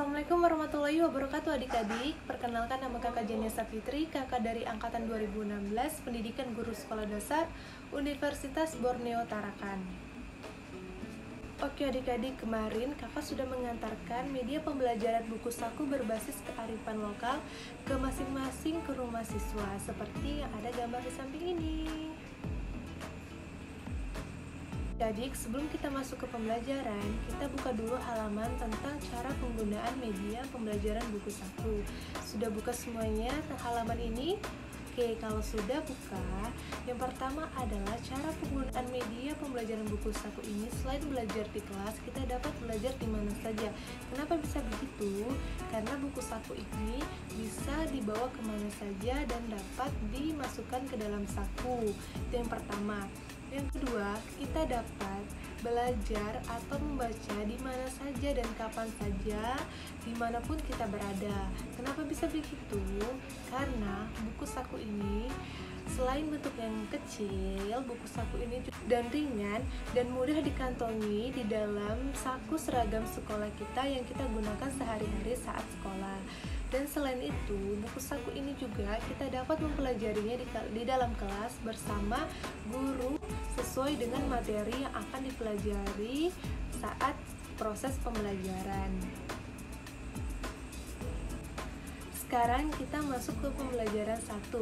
Assalamualaikum warahmatullahi wabarakatuh adik-adik. Perkenalkan, nama kakak Janiasa Fitri, kakak dari angkatan 2016, pendidikan guru sekolah dasar Universitas Borneo Tarakan. Oke adik-adik, kemarin kakak sudah mengantarkan media pembelajaran buku saku berbasis kearifan lokal ke masing-masing ke rumah siswa, seperti yang ada gambar di samping ini. Adik, sebelum kita masuk ke pembelajaran, kita buka dulu halaman tentang cara penggunaan media pembelajaran buku saku. Sudah buka semuanya halaman ini? Oke, kalau sudah buka, yang pertama adalah cara penggunaan media pembelajaran buku saku ini. Selain belajar di kelas, kita dapat belajar di mana saja. Kenapa bisa begitu? Karena buku saku ini bisa dibawa kemana saja dan dapat dimasukkan ke dalam saku. Itu yang pertama. Yang kedua, kita dapat belajar atau membaca di mana saja dan kapan saja, dimanapun kita berada. Kenapa bisa begitu? Karena buku saku ini selain bentuk yang kecil, buku saku ini dan ringan dan mudah dikantongi di dalam saku seragam sekolah kita yang kita gunakan sehari-hari saat sekolah. Dan selain itu, buku saku ini juga kita dapat mempelajarinya di dalam kelas bersama guru sesuai dengan materi yang akan dipelajari saat proses pembelajaran. Sekarang kita masuk ke pembelajaran 1.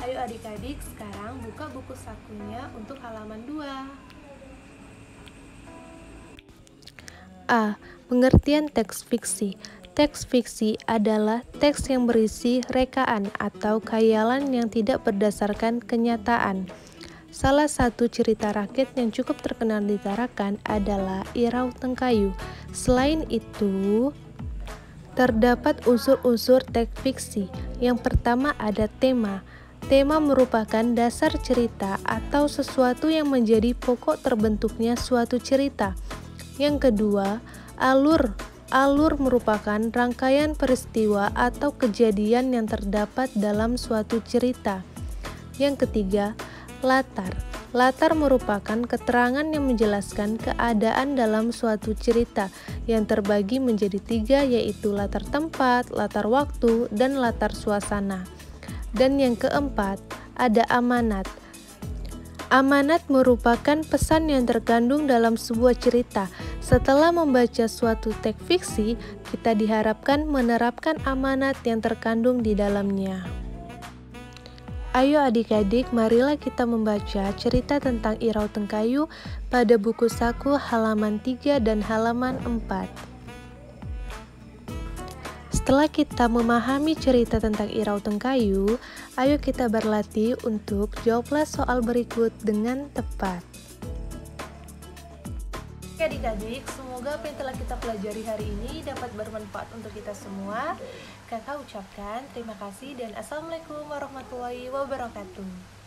Ayo adik-adik, sekarang buka buku sakunya untuk halaman 2. A. Pengertian teks fiksi. Teks fiksi adalah teks yang berisi rekaan atau khayalan yang tidak berdasarkan kenyataan. Salah satu cerita rakyat yang cukup terkenal di Tarakan adalah Irau Tengkayu. Selain itu, terdapat unsur-unsur teks fiksi. Yang pertama ada tema. Tema merupakan dasar cerita atau sesuatu yang menjadi pokok terbentuknya suatu cerita. Yang kedua, alur. Alur merupakan rangkaian peristiwa atau kejadian yang terdapat dalam suatu cerita. Yang ketiga, latar. Latar merupakan keterangan yang menjelaskan keadaan dalam suatu cerita yang terbagi menjadi 3, yaitu latar tempat, latar waktu, dan latar suasana. Dan yang keempat, ada amanat. Amanat merupakan pesan yang terkandung dalam sebuah cerita. Setelah membaca suatu teks fiksi, kita diharapkan menerapkan amanat yang terkandung di dalamnya. Ayo adik-adik, marilah kita membaca cerita tentang Irau Tengkayu pada buku saku halaman 3 dan halaman 4. Setelah kita memahami cerita tentang Irau Tengkayu, ayo kita berlatih untuk jawablah soal berikut dengan tepat. Oke adik-adik, semoga apa yang telah kita pelajari hari ini dapat bermanfaat untuk kita semua. Kakak ucapkan terima kasih dan Assalamualaikum warahmatullahi wabarakatuh.